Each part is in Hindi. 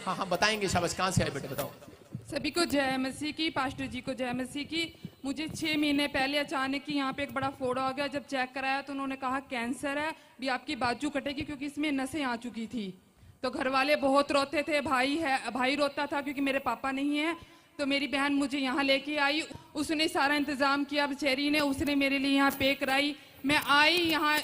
हाँ हाँ बताएंगे शाबाश। कहाँ से आए बेटे बताओ। सभी को जय मसीह की, पास्टर जी को जय मसीह की। मुझे 6 महीने पहले अचानक ही यहाँ पे एक बड़ा फोड़ा आ गया। जब चेक कराया तो उन्होंने कहा कैंसर है, भी आपकी बाजू कटेगी क्योंकि इसमें नसें आ चुकी थी। तो घर वाले बहुत रोते थे, भाई रोता था क्योंकि मेरे पापा नहीं है। तो मेरी बहन मुझे यहाँ लेके आई, उसने सारा इंतजाम किया बेचारी ने, उसने मेरे लिए यहाँ पे कराई। मैं आई यहाँ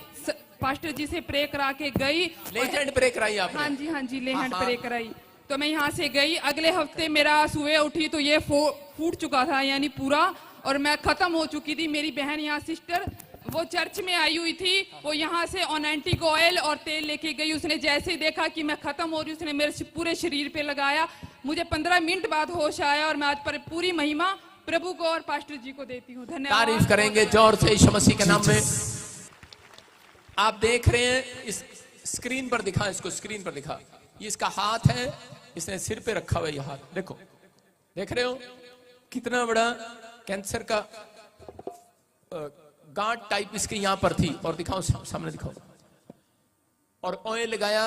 पास्टर जी से प्रे करा के गई। लेहैंड प्रे कराई आपने? हाँ जी लेहैंड प्रे कराई। तो मैं यहाँ से गई, अगले हफ्ते मेरा सुबह उठी तो ये फूट चुका था यानी पूरा, और मैं खत्म हो चुकी थी। मेरी बहन यहाँ सिस्टर वो चर्च में आई हुई थी, वो यहाँ से ऑनेंटिक ऑयल और तेल लेके गई। उसने जैसे देखा कि मैं खत्म हो रही, उसने मेरे पूरे शरीर पे लगाया। मुझे 15 मिनट बाद होश आया और मैं आज पर पूरी महिमा प्रभु को और पास्टर जी को देती हूँ। धन्यवाद। तारीफ करेंगे जोर से यीशु मसीह के नाम में। आप देख रहे हैं इस स्क्रीन पर दिखा, इसको स्क्रीन पर दिखा, ये इसका हाथ है, इसने सिर पे रखा हुआ ये हाथ, देखो देख रहे हो कितना बड़ा कैंसर का गांठ टाइप इसके यहां पर थी। और दिखाओ सामने दिखाओ, और ऑयल लगाया,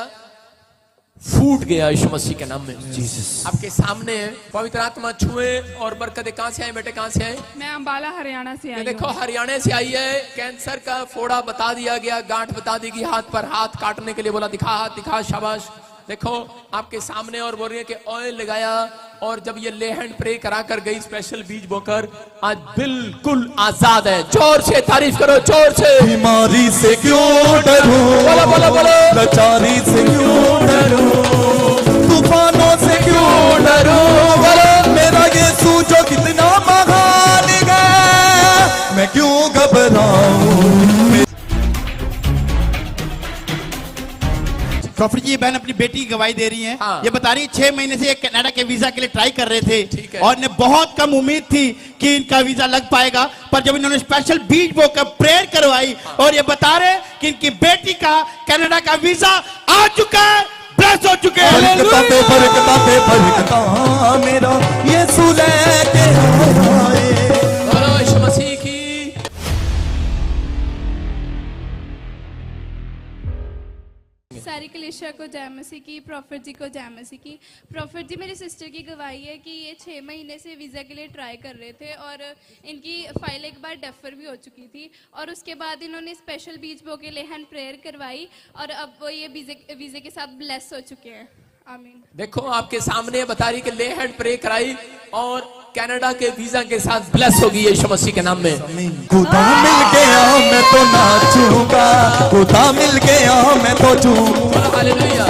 फूट गया यीशु मसीह के नाम में। आपके सामने है, पवित्र आत्मा छुए और बरकत। कहां से आए बेटे, कहां से आए? मैं अंबाला हरियाणा से आई। देखो हरियाणा से आई है। कैंसर का फोड़ा बता दिया गया, गांठ बता दी गई हाथ पर, हाथ काटने के लिए बोला दिखा हाथ दिखा, शाबाश। देखो आपके सामने, और बोल रही है कि ऑयल लगाया, और जब ये लेहैंड प्रे करा कर गई स्पेशल बीज बोकर, आज बिल्कुल आजाद है। जोर से तारीफ करो, जोर से। बीमारी से क्यों डरूं, बोलो बोलो बोलो, लाचारी से क्यों डरूं, तूफानों से क्यों डरूं, मेरा यीशु जो कितना महान है, मैं क्यों घबराऊं। प्रॉफिट जी, बहन अपनी बेटी की गवाही दे रही हैं। हाँ। ये बता रही है 6 महीने से ये कनाडा के वीजा के लिए ट्राई कर रहे थे। ठीक है। और इन्हें बहुत कम उम्मीद थी कि इनका वीजा लग पाएगा, पर जब इन्होंने स्पेशल बीज बोकर प्रेयर करवाई, और ये बता रहे कि इनकी बेटी का कनाडा का वीजा आ चुका है, ब्लेस हो चुके हैं। फरकता मेरा यीशु लेके आए। बोलो यीशु मसीह की। सारी कलीसिया को जय मसीह की, प्रॉफिट जी को जय मसीह की। प्रॉफिट जी, मेरी सिस्टर की गवाही है कि ये 6 महीने से वीज़ा के लिए ट्राई कर रहे थे, और इनकी फाइल एक बार डेफर भी हो चुकी थी, और उसके बाद इन्होंने स्पेशल बीज बो के लेहन प्रेयर करवाई, और अब वो ये वीज़े के साथ ब्लेस हो चुके हैं। आमीन। देखो आपके सामने बता रही कि लेहैंड प्रे कराई और कनाडा के वीजा के साथ ब्लेस होगी यीशु मसीह के नाम में। खुदा मिल गया मैं तो नाचूंगा, खुदा मिल गया मैं तो झूमूंगा। हालेलुया।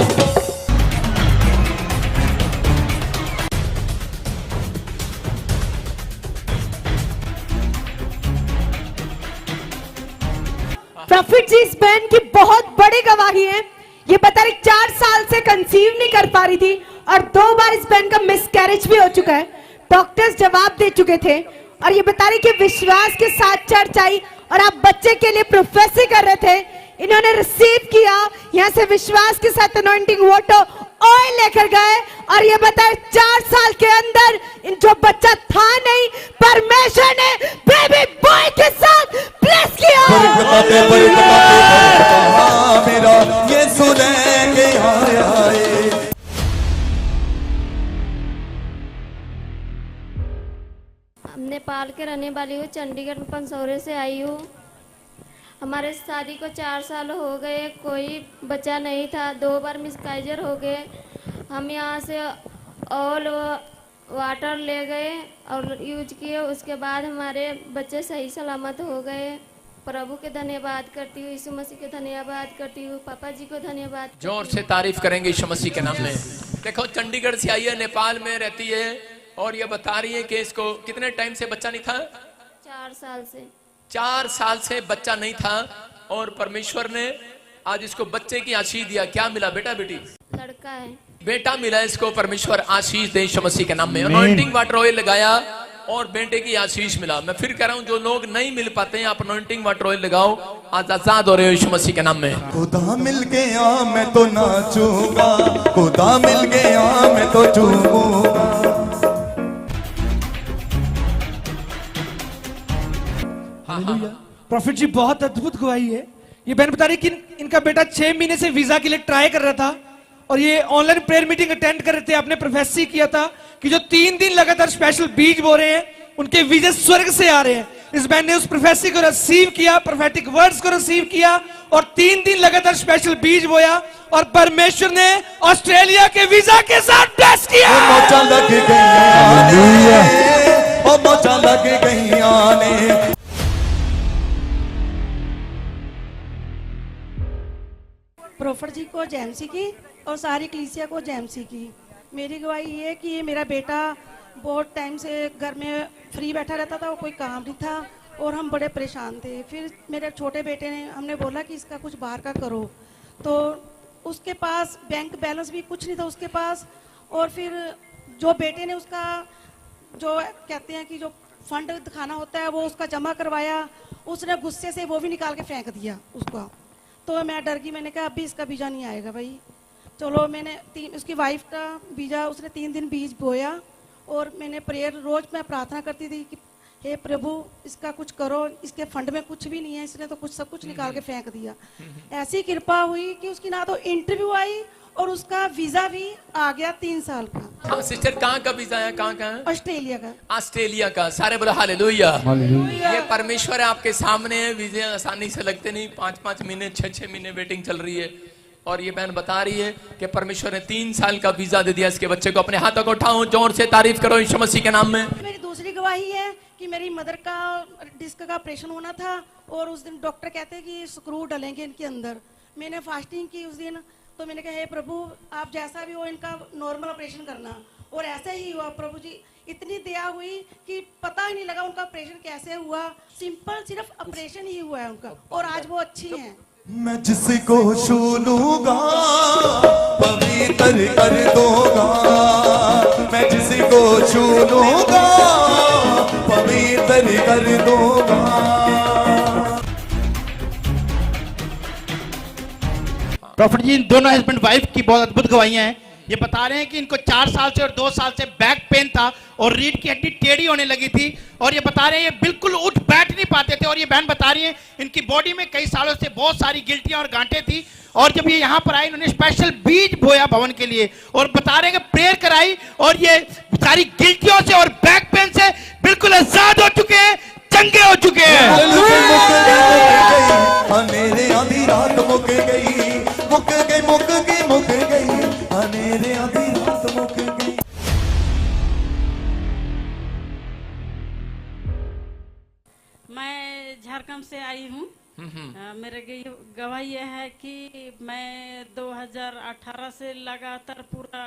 प्रॉफिट जी, इस बहन की बहुत बड़ी गवाही है। ये बता रही 4 साल से कंसीव नहीं कर पा रही थी, और 2 बार इस बहन का मिसकैरेज भी हो चुका है। डॉक्टर्स जवाब दे चुके थे, और ये बता रही कि विश्वास के साथ चर्च आई, और आप बच्चे के लिए प्रोफेसी कर रहे थे। इन्होंने रिसीव किया, यहाँ से विश्वास के साथ अनॉइंटिंग वाटर ऑयल लेकर गए, और ये बताए 4 साल के अंदर इन जो बच्चा था नहीं, परमेश्वर ने बेबी बॉय के साथ ब्लेस किया। मेरा यीशु लेके आए। नेपाल के रहने वाली हूँ, चंडीगढ़ में पंसौरे से आई हूँ। हमारे शादी को 4 साल हो गए, कोई बच्चा नहीं था, 2 बार मिसकाइजर हो गए। हम यहाँ से ऑल वाटर ले गए और यूज किए, उसके बाद हमारे बच्चे सही सलामत हो गए। प्रभु के धन्यवाद करती हूँ, यीशु मसीह के धन्यवाद करती हूँ, पापा जी को धन्यवाद। जोर से तारीफ करेंगे यीशु मसीह के नाम में। देखो चंडीगढ़ से आई है, नेपाल में रहती है, और ये बता रही है कि इसको कितने टाइम से बच्चा नहीं था? 4 साल से। 4 साल से बच्चा नहीं था, और परमेश्वर ने आज इसको बच्चे की आशीष दिया। क्या मिला बेटा बेटी? लड़का है। बेटा मिला इसको, परमेश्वर आशीष दे यीशु मसीह के नाम में। अनॉइंटिंग वाटर ऑयल लगाया और बेटे की आशीष मिला। मैं फिर कह रहा हूं, जो लोग नहीं मिल पाते हैं, आप अनॉइंटिंग वाटर ऑयल लगाओ, आज आजाद हो रहे हो यीशु मसीह के नाम में। खुदा मिल गया मैं तो नाचूंगा, खुदा मिल गया मैं तो झूमूंगा। प्रॉफिट जी, बहुत अद्भुत गवाही है। ये बहन बता रही कि इनका बेटा 6 महीने से वीजा के लिए ट्राई कर रहा था, और ये ऑनलाइन प्रेयर मीटिंग अटेंड कर रहे थे। आपने प्रोफेसी किया था कि जो 3 दिन लगातार स्पेशल बीज बो रहे हैं उनके वीजे स्वर्ग से आ रहे हैं। इस बहन ने उस प्रोफेसी को रिसीव किया, प्रोफेटिक वर्ड्स को रिसीव किया और 3 दिन लगातार स्पेशल बीज बोया और परमेश्वर ने ऑस्ट्रेलिया के वीजा के साथ ब्लेस किया। मौजा लग गई ओ मौजा लग गई आने। प्रॉफिट जी को जैमसी की और सारी कलीसिया को जैमसी की। मेरी गवाही ये है कि ये मेरा बेटा बहुत टाइम से घर में फ्री बैठा रहता था और कोई काम नहीं था और हम बड़े परेशान थे। फिर मेरे छोटे बेटे ने हमने बोला कि इसका कुछ बाहर का करो, तो उसके पास बैंक बैलेंस भी कुछ नहीं था उसके पास। और फिर जो बेटे ने उसका जो कहते हैं कि जो फंड दिखाना होता है वो उसका जमा करवाया, उसने गुस्से से वो भी निकाल के फेंक दिया उसका। तो मैं डर गई, मैंने कहा अभी इसका वीज़ा नहीं आएगा भाई। चलो मैंने उसकी वाइफ का वीज़ा उसने 3 दिन बीज बोया और मैंने प्रेयर रोज़ मैं प्रार्थना करती थी कि हे प्रभु इसका कुछ करो, इसके फंड में कुछ भी नहीं है, इसने तो कुछ सब कुछ निकाल के फेंक दिया। ऐसी कृपा हुई कि उसकी ना तो इंटरव्यू आई और उसका वीज़ा भी आ गया 3 साल का। हाँ सिस्टर, कहाँ का वीजा है? कहाँ का है? ऑस्ट्रेलिया का। ऑस्ट्रेलिया का। सारे बोलो हालेलुया। ये परमेश्वर है आपके सामने है। वीजे आसानी से लगते नहीं, 5-5 महीने 6-6 महीने वेटिंग चल रही है। और ये बहन बता रही है कि परमेश्वर ने 3 साल का वीजा दे दिया इसके बच्चे को। अपने हाथों को उठाओ, जोर से तारीफ करो यीशु मसीह के नाम में। मेरी दूसरी गवाही है कि मेरी मदर का डिस्क का ऑपरेशन होना था और उस दिन डॉक्टर कहते हैं कि स्क्रू डलेंगे इनके अंदर। मैंने फास्टिंग की उस दिन, तो मैंने कहा हे प्रभु आप जैसा भी हो इनका नॉर्मल ऑपरेशन करना, और ऐसा ही हुआ। प्रभु जी इतनी दया हुई कि पता ही नहीं लगा उनका ऑपरेशन कैसे हुआ। सिंपल सिर्फ ऑपरेशन ही हुआ है उनका और आज वो अच्छी हैं। मैं जिसको छू लूंगा पवित्र कर दूंगा, मैं जिसको छू लूंगा पवित्र कर दूंगा। प्रॉफिट जी इन दोनों हस्बैंड वाइफ की बहुत अद्भुत गवाहियां हैं। ये बता रहे हैं कि इनको 4 साल से और 2 साल से बैक पेन था और रीढ़ की हड्डी टेढ़ी होने लगी थी और ये बता रहे हैं ये बिल्कुल उठ बैठ नहीं पाते थे। और ये बहन बता रही है इनकी बॉडी में कई सालों से बहुत सारी गिल्टियां और गांठें थी और जब ये यहाँ पर आए इन्होंने स्पेशल बीज बोया भवन के लिए और बता रहे हैं कि प्रेयर कराई और ये सारी गिल्टियों से और बैक पेन से बिल्कुल आजाद हो चुके हैं, चंगे हो चुके हैं। मेरे आधी रात मुक गई, मुक गई, मुक गई, मुक गई, मेरे आधी रात मुक गई। मैं झारखंड से आई हूँ। मेरे गवाही यह है कि मैं 2018 से लगातार पूरा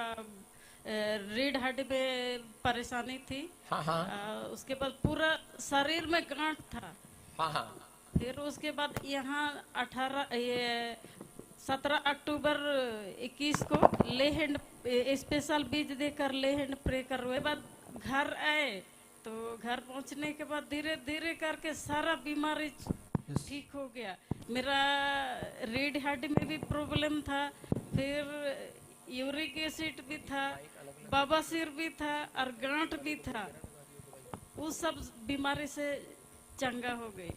रीढ़ हड्डी में परेशानी थी। उसके बाद पूरा शरीर में गांठ था। फिर उसके बाद यहाँ 17 अक्टूबर 21 को ले हैंड स्पेशल बीज देकर ले हैंड प्रे करवाए बाद घर आए। तो घर पहुँचने के बाद धीरे धीरे करके सारा बीमारी ठीक हो गया। मेरा रीढ़ हड्डी में भी प्रॉब्लम था, फिर यूरिक एसिड भी था, बवासीर भी था और गांठ भी था। उस सब बीमारी से चंगा हो गई।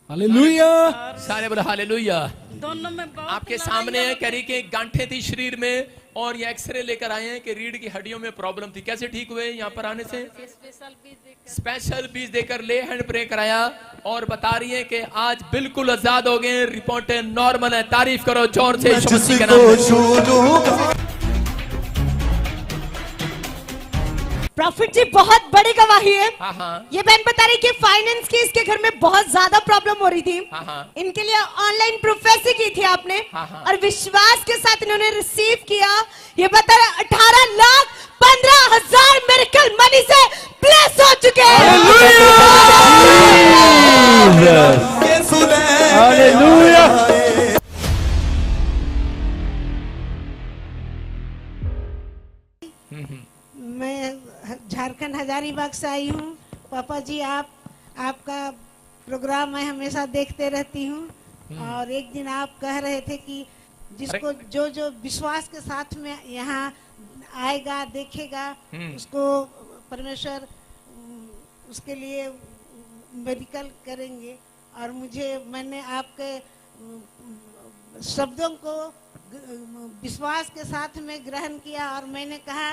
हालेलुया। सारे बोलो हालेलुया। दोनों में आपके सामने है कह रही कि गांठें थी शरीर में और ये एक्सरे लेकर आए हैं कि रीढ़ की हड्डियों में प्रॉब्लम थी। कैसे ठीक हुए यहाँ पर आने से? स्पेशल बीज देकर ले हैंड प्रे कराया और बता रही है कि आज बिल्कुल आजाद हो गए, रिपोर्टें नॉर्मल है। तारीफ करो जोर से यीशु मसीह के नाम में। प्रॉफिट जी बहुत बड़ी गवाही है। ये बहन बता रही कि फाइनेंस की इसके घर में बहुत ज्यादा प्रॉब्लम हो रही थी। इनके लिए ऑनलाइन प्रोफेसी की थी आपने और विश्वास के साथ इन्होंने रिसीव किया। ये बता रहे 18,15,000 मिरेकल मनी से ब्लेस हो चुके हैं। मैं झारखंड हजारीबाग से आई हूँ। पापा जी आपका प्रोग्राम मैं हमेशा देखते रहती हूँ और एक दिन आप कह रहे थे कि जिसको जो जो विश्वास के साथ में यहाँ आएगा देखेगा उसको परमेश्वर उसके लिए मेडिकल करेंगे। और मैंने आपके शब्दों को विश्वास के साथ में ग्रहण किया और मैंने कहा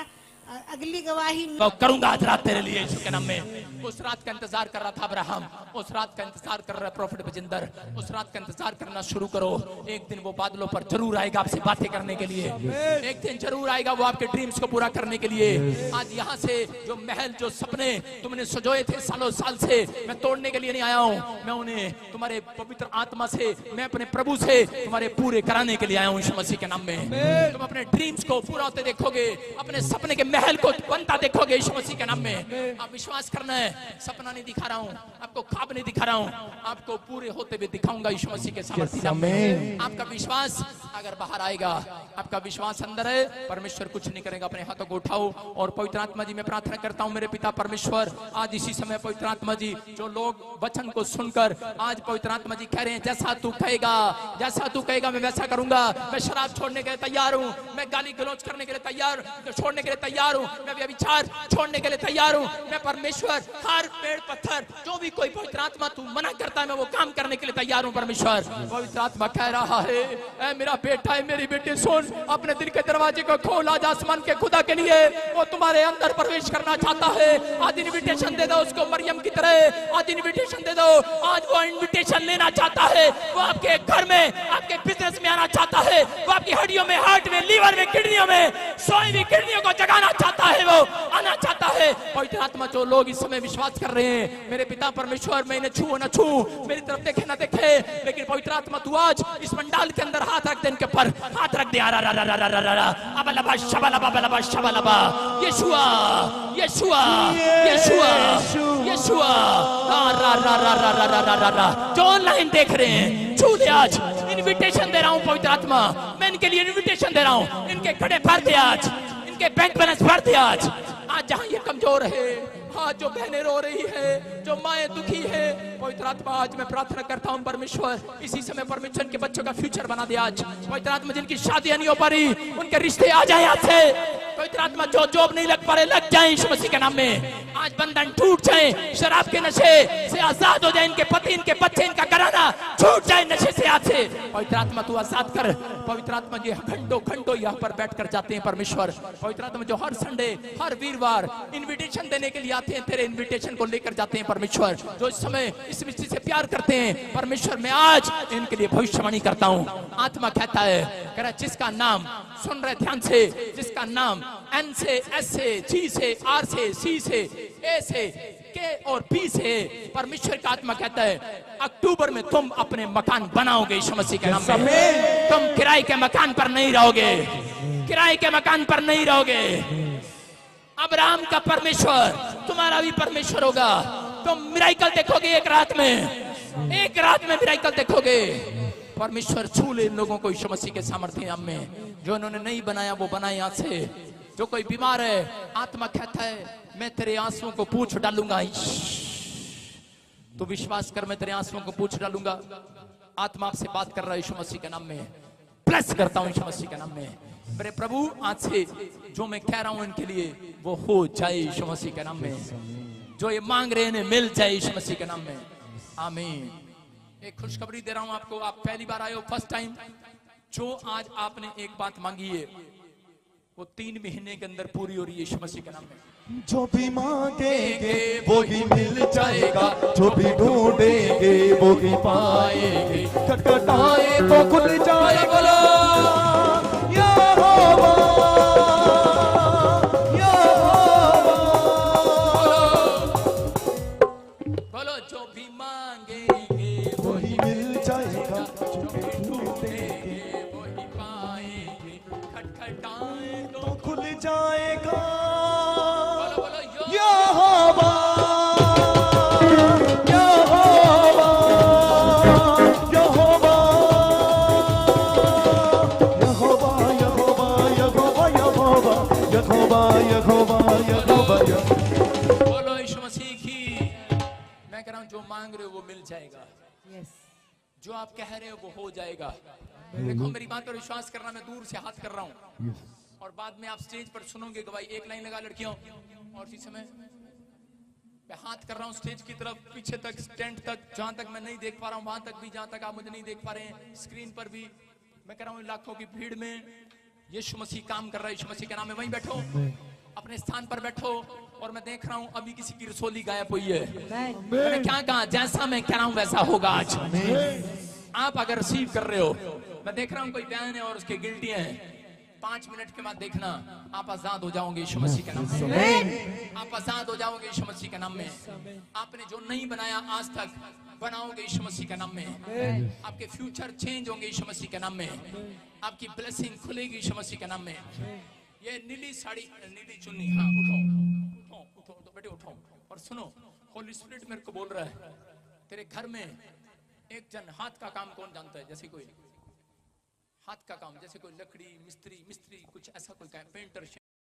अगली गवाही तो करूंगा आज रात तेरे लिए यीशु के नाम में। उस रात का इंतजार कर रहा था अब्राहम, उस रात का इंतजार कर रहा है प्रॉफिट बजिंदर, उस रात का इंतजार करना शुरू करो। एक दिन वो बादलों पर जरूर आएगा आपसे बातें करने के लिए, एक दिन जरूर आएगा वो आपके ड्रीम्स को पूरा करने के लिए। आज यहाँ से जो महल, जो सपने तुमने सजोए थे सालों साल से, मैं तोड़ने के लिए नहीं आया हूँ, मैं उन्हें तुम्हारे पवित्र आत्मा से, मैं अपने प्रभु से तुम्हारे पूरे कराने के लिए आया हूँ यीशु मसीह के नाम में। तुम अपने ड्रीम्स को पूरा होते देखोगे, अपने सपने के महल को बनता देखोगे यीशु मसीह के नाम में। आप विश्वास करना है, सपना नहीं दिखा रहा हूँ आपको, ख्वाब नहीं दिखा रहा हूँ आपको, पूरे होते हुए दिखाऊंगा यीशु मसीह के सामर्थ्य नाम में। आपका विश्वास अगर बाहर आएगा, आपका विश्वास अंदर है, परमेश्वर कुछ नहीं करेगा। अपने हाथों को उठाओ और पवित्र आत्मा जी मैं प्रार्थना करता हूँ मेरे पिता परमेश्वर, आज इसी समय पवित्र आत्मा जी जो लोग वचन को सुनकर आज पवित्र आत्मा जी कह रहे हैं जैसा तू कहेगा, जैसा तू कहेगा मैं वैसा करूंगा। मैं शराब छोड़ने के लिए तैयार हूँ, मैं गाली गलौज करने के लिए तैयार, छोड़ने के लिए तैयार हूँ, मैं व्यभिचार छोड़ने के लिए तैयार हूँ। मैं परमेश्वर हर पेड़ पत्थर जो भी कोई पवित्र आत्मा तू मना करता है मैं वो काम करने के लिए तैयार हूँ परमेश्वर। पवित्र आत्मा कह रहा है ऐ मेरा बेटा है, मेरी बेटी सुन, अपने दिल के दरवाजे को खोल, आज आसमान के खुदा के लिए वो तुम्हारे अंदर प्रवेश करना चाहता है। आज इन्विटेशन दे दो उसको मरियम की तरह, आज इन्विटेशन दे दो, आज वो इन्विटेशन लेना चाहता है। वो आपके घर में, आपके बिजनेस में आना चाहता है, वो आपकी हड्डियों में, हार्ट में, लीवर में, किडनियों में सोई हुई किडनियों को जगाना चाहता है, वो आना चाहता है। पवित्र आत्मा जो लोग इस समय विश्वास कर रहे हैं मेरे पिता परमेश्वर, मैं इन्हें छू न छू, मेरी तरफ देखे ना देखे, लेकिन पवित्र आत्मा तू आज इस पंडाल के अंदर हाथ रख दे, इनके ऊपर हाथ रख दे। अबलबा शबलबा बलबा शबलबा, यीशुआ यीशुआ यीशुआ यीशुआ, रा रा रा रा रा रा रा रा, जो ऑनलाइन देख रहे हैं छू ले आज, इन्विटेशन दे रहा हूँ पवित्र आत्मा, मैं इनके लिए इन्विटेशन दे रहा हूँ। इनके खड़े भर दे आज, इनके बैंक बैलेंस भर दे आज। आज जहां ये कमजोर है, हाँ जो बहनें रो रही है, जो माएं दुखी है, पवित्र आत्मा आज मैं प्रार्थना करता हूँ परमेश्वर इसी समय परमेश्वर के बच्चों का फ्यूचर बना दे। आज पवित्र आत्मा जिनकी शादियां नहीं हो पा रही उनके रिश्ते आ जाए आज से। पवित्र आत्मा जो जॉब नहीं लग पा रहे लग जाए यीशु मसीह के नाम में। आज बंधन टूट जाए, शराब के नशे से आजाद हो जाए, इनके पति, इनके बच्चे, इनका घराना छूट जाए नशे से आज से। पवित्र आत्मा तू आजाद कर। पवित्र आत्मा जी घंटों घंटों यहाँ पर बैठ कर जाते हैं परमेश्वर। पवित्र आत्मा जो हर संडे, हर वीरवार इन्विटेशन देने के लिए आते हैं, तेरे इन्विटेशन को लेकर जाते हैं परमेश्वर। जो इस समय इस मिस्त्री से प्यार करते हैं परमेश्वर, मैं आज इनके लिए भविष्यवाणी करता हूँ। आत्मा कहता है, कह रहा जिसका नाम सुन रहे ध्यान से, जिसका नाम एन से, एस से, जी से, आर से, सी से, ए से, के और पी से, परमेश्वर का आत्मा कहता है अक्टूबर में तुम अपने मकान बनाओगे यीशु मसीह के नाम में। तुम किराए के मकान पर नहीं रहोगे, किराए के मकान पर नहीं रहोगे। अब्राहम का परमेश्वर तुम्हारा भी परमेश्र होगा। तुम मिराइकल देखोगे एक रात में, एक रात में मिराइकल देखोगे। परमेश्वर छू ले इन लोगों को यीशु मसीह के सामर्थ्य नाम में। जो इन्होंने नहीं बनाया वो बनाए यहाँ से। जो कोई बीमार है, आत्मा कहता है मैं तेरे आंसुओं को पूछ डालूंगा। तू विश्वास कर, मैं तेरे आंसुओं को पूछ डालूंगा। आत्मा आपसे बात कर रहा है यीशु मसीह के नाम में। ब्लेस करता हूं यीशु मसीह के नाम में। मेरे प्रभु आज से जो मैं कह रहा हूं इनके लिए वो हो जाए यीशु मसीह के नाम में। जो ये मांग रहे हैं मिल जाए यीशु मसीह के नाम में। आमीन। एक खुशखबरी दे रहा हूं आपको। आप पहली बार आए हो, फर्स्ट टाइम। जो आज आपने एक बात मांगी है वो 3 महीने के अंदर पूरी हो रही है यीशु मसीह के नाम में। जो भी मांगेंगे वो भी मिल जाएगा, जो भी ढूंढेंगे वो भी पाएंगे, खटखटाए तो खुल जाए। बोलो यहोवा, यहोवा। बोलो जो भी मांगेंगे वो ही मिल जाएगा, जो भी ढूंढेंगे वो ही पाएंगे, खटखटाए तो खुल जाएगा। बोलो बोलो यहोवा, यहोवा, यहोवा, यहोवा, यहोवा, यहोवा, यहोवा, यहोवा, यहोवा, यहोवा। बोलो यीशु मसीह की। मैं कह रहा हूं जो मांग रहे हो वो मिल जाएगा। जो आप कह रहे हो वो हो जाएगा। देखो मेरी बात पर विश्वास करना, मैं दूर से हाथ कर रहा हूं और बाद में आप स्टेज पर सुनोगे गवाही। एक लाइन लगा लड़कियों, और इसी समय मैं हाथ कर रहा हूं स्टेज की तरफ, पीछे तक, स्टैंड तक, जहां तक मैं नहीं देख पा रहा हूं वहां तक भी, जहां तक आप मुझे नहीं देख पा रहे हैं, स्क्रीन पर भी मैं कह रहा हूँ लाखों की भीड़ में यीशु मसीह काम कर रहा है, यीशु मसीह के नाम में। वहीं बैठो, अपने स्थान पर बैठो। और मैं देख रहा हूँ अभी किसी की रसोली गायब हुई है। मैंने क्या कहा, जैसा मैं कह रहा हूँ वैसा होगा आज। आप अगर रिसीव कर रहे हो, मैं देख रहा हूँ कोई बहन है और उसके गिल्टी हैं, 5 मिनट के बाद देखना आप आजाद हो जाओगे यीशु मसीह के नाम में। आप आजाद हो जाओगे यीशु मसीह के नाम में। आपने जो नहीं बनाया आज तक, बनाओगे यीशु मसीह के नाम में। आपके फ्यूचर चेंज होंगे यीशु मसीह के नाम में। आपकी ब्लेसिंग खुलेगी यीशु मसीह के नाम में। ये नीली साड़ी, नीली चुन्नी, हाँ उठो उठो उठो, तो बेटे उठो। और सुनो, होली स्पिरिट मेरे को बोल रहा है, तेरे घर में एक जन हाथ का काम कौन जानता है? जैसे कोई हाथ का काम, जैसे कोई लकड़ी मिस्त्री कुछ ऐसा कोई पेंटर